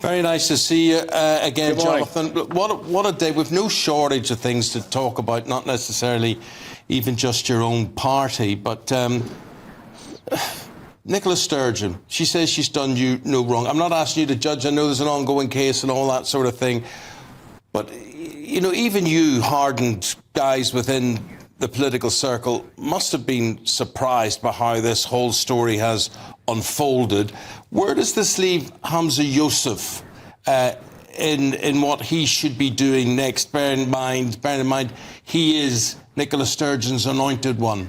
Very nice to see you again, Good morning. Jonathan. What a day. We've no shortage of things to talk about, not necessarily even just your own party, but Nicola Sturgeon, she says she's done you no wrong. I'm not asking you to judge. I know there's an ongoing case and all that sort of thing. But, you know, even you hardened guys within the political circle must have been surprised by how this whole story has unfolded. Where does this leave Humza Yousaf in what he should be doing next? Bearing in mind, he is Nicola Sturgeon's anointed one.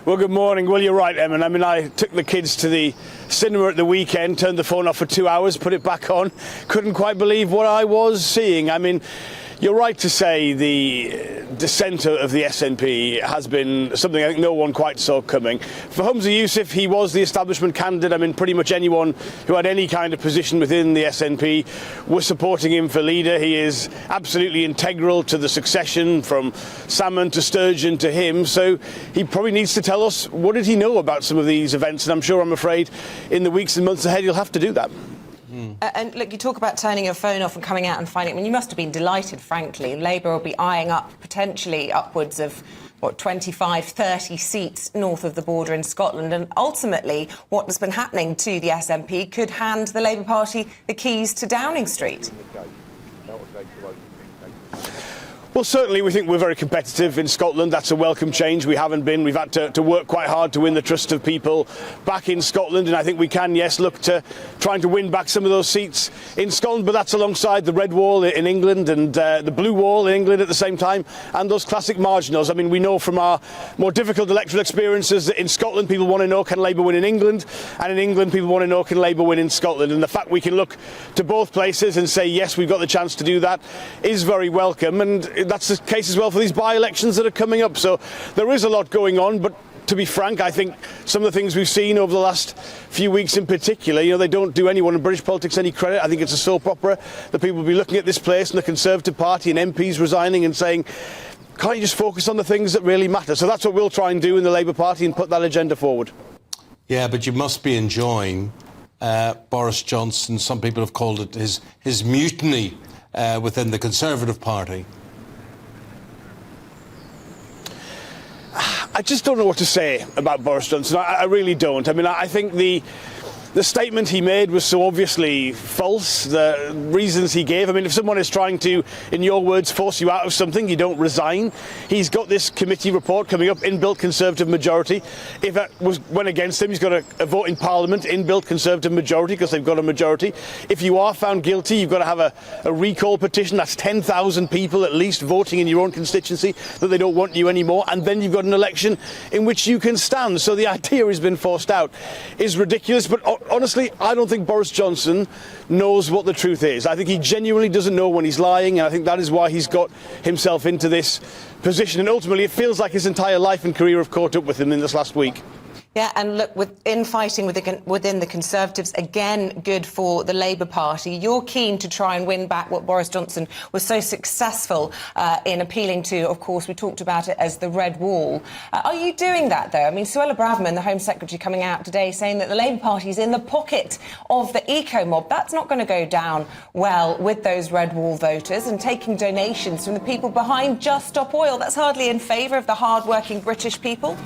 Well, good morning. Well, you're right, Emin. I mean, I took the kids to the cinema at the weekend, turned the phone off for 2 hours, put it back on. Couldn't quite believe what I was seeing. I mean, you're right to say the descent of the SNP has been something I think no one quite saw coming. For Humza Yousaf, he was the establishment candidate. I mean, pretty much anyone who had any kind of position within the SNP was supporting him for leader. He is absolutely integral to the succession from Salmon to Sturgeon to him. So he probably needs to tell us, what did he know about some of these events? And I'm afraid, in the weeks and months ahead, he'll have to do that. And look, you talk about turning your phone off and coming out and finding... I mean, you must have been delighted, frankly. Labour will be eyeing up potentially upwards of, 25, 30 seats north of the border in Scotland. And ultimately, what has been happening to the SNP could hand the Labour Party the keys to Downing Street. Well, certainly we think we're very competitive in Scotland. That's a welcome change. We haven't been. We've had to work quite hard to win the trust of people back in Scotland, and I think we can, yes, look to trying to win back some of those seats in Scotland, but that's alongside the red wall in England and the blue wall in England at the same time, and those classic marginals. I mean, we know from our more difficult electoral experiences that in Scotland people want to know, can Labour win in England, and in England people want to know, can Labour win in Scotland, and the fact we can look to both places and say, yes, we've got the chance to do that is very welcome, and that's the case as well for these by-elections that are coming up. So there is a lot going on, but to be frank, I think some of the things we've seen over the last few weeks in particular, you know, they don't do anyone in British politics any credit. I think it's a soap opera that people will be looking at this place and the Conservative Party and MPs resigning and saying, can't you just focus on the things that really matter? So that's what we'll try and do in the Labour Party and put that agenda forward. Yeah, but you must be enjoying Boris Johnson. Some people have called it his mutiny within the Conservative Party. I just don't know what to say about Boris Johnson. I really don't. I mean, I think the statement he made was so obviously false. The reasons he gave, I mean, if someone is trying to, in your words, force you out of something, you don't resign. He's got this committee report coming up, inbuilt Conservative majority. If that went against him, he's got a vote in Parliament, inbuilt Conservative majority, because they've got a majority. If you are found guilty, you've got to have a recall petition. That's 10,000 people at least voting in your own constituency that they don't want you anymore. And then you've got an election in which you can stand. So the idea has been forced out is ridiculous. But honestly, I don't think Boris Johnson knows what the truth is. I think he genuinely doesn't know when he's lying, and I think that is why he's got himself into this position. And ultimately, it feels like his entire life and career have caught up with him in this last week. Yeah, and look, with infighting within the Conservatives, again, good for the Labour Party. You're keen to try and win back what Boris Johnson was so successful in appealing to. Of course, we talked about it as the Red Wall. Are you doing that, though? I mean, Suella Braverman, the Home Secretary, coming out today saying that the Labour Party is in the pocket of the eco-mob. That's not going to go down well with those Red Wall voters, and taking donations from the people behind Just Stop Oil. That's hardly in favour of the hard-working British people.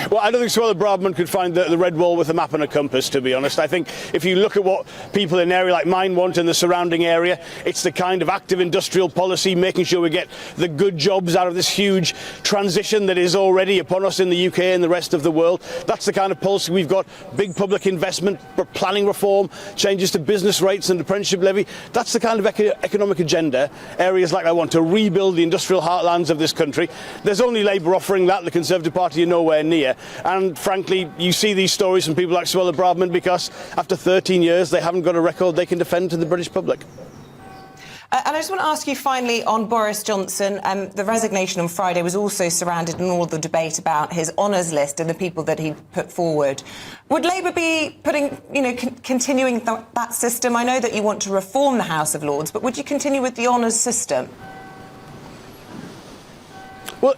Well, I don't think Suella Braverman could find the red wall with a map and a compass, to be honest. I think if you look at what people in an area like mine want in the surrounding area, it's the kind of active industrial policy, making sure we get the good jobs out of this huge transition that is already upon us in the UK and the rest of the world. That's the kind of policy we've got. Big public investment, planning reform, changes to business rates and apprenticeship levy. That's the kind of economic agenda. Areas like I want to rebuild the industrial heartlands of this country. There's only Labour offering that. The Conservative Party are nowhere near. And frankly, you see these stories from people like Suella Braverman because after 13 years they haven't got a record they can defend to the British public. And I just want to ask you finally on Boris Johnson. The resignation on Friday was also surrounded in all the debate about his honours list and the people that he put forward. Would Labour be continuing that system? I know that you want to reform the House of Lords, but would you continue with the honours system? Well,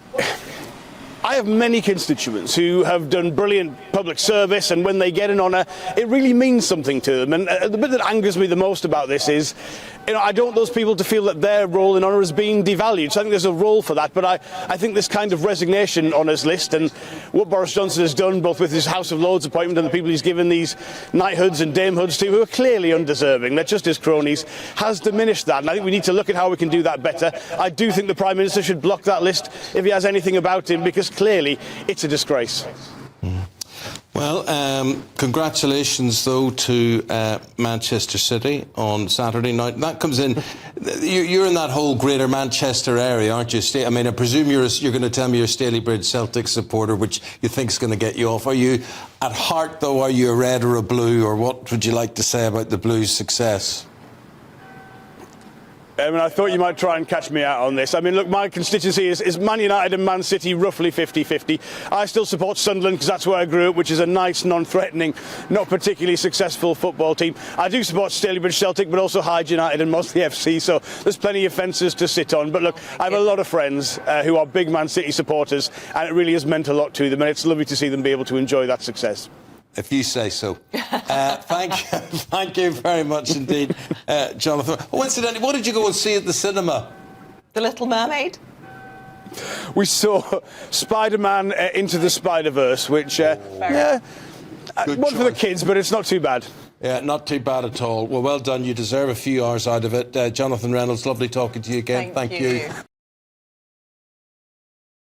I have many constituents who have done brilliant public service, and when they get an honour, it really means something to them. And the bit that angers me the most about this is, I don't want those people to feel that their role in honour is being devalued. So I think there's a role for that, but I think this kind of resignation honours list and what Boris Johnson has done, both with his House of Lords appointment and the people he's given these knighthoods and damehoods to, who are clearly undeserving, they're just his cronies, has diminished that. And I think we need to look at how we can do that better. I do think the Prime Minister should block that list if he has anything about him, because clearly it's a disgrace. Well, congratulations, though, to Manchester City on Saturday night. That comes in. You're in that whole Greater Manchester area, aren't you? I mean, I presume you're going to tell me you're a Stalybridge Celtic supporter, which you think is going to get you off. Are you, at heart, though, are you a red or a blue, or what would you like to say about the Blues' success? I thought you might try and catch me out on this. I mean, look, my constituency is Man United and Man City, roughly 50-50. I still support Sunderland because that's where I grew up, which is a nice, non-threatening, not particularly successful football team. I do support Stalybridge Celtic, but also Hyde United and Mosley FC, so there's plenty of fences to sit on. But look, I have a lot of friends who are big Man City supporters, and it really has meant a lot to them, and it's lovely to see them be able to enjoy that success. If you say so. Thank you very much indeed, Jonathan. Oh, incidentally, what did you go and see at the cinema? The Little Mermaid? We saw Spider-Man Into the Spider-Verse, which, one for the kids, but it's not too bad. Yeah, not too bad at all. Well done. You deserve a few hours out of it. Jonathan Reynolds, lovely talking to you again. Thank you.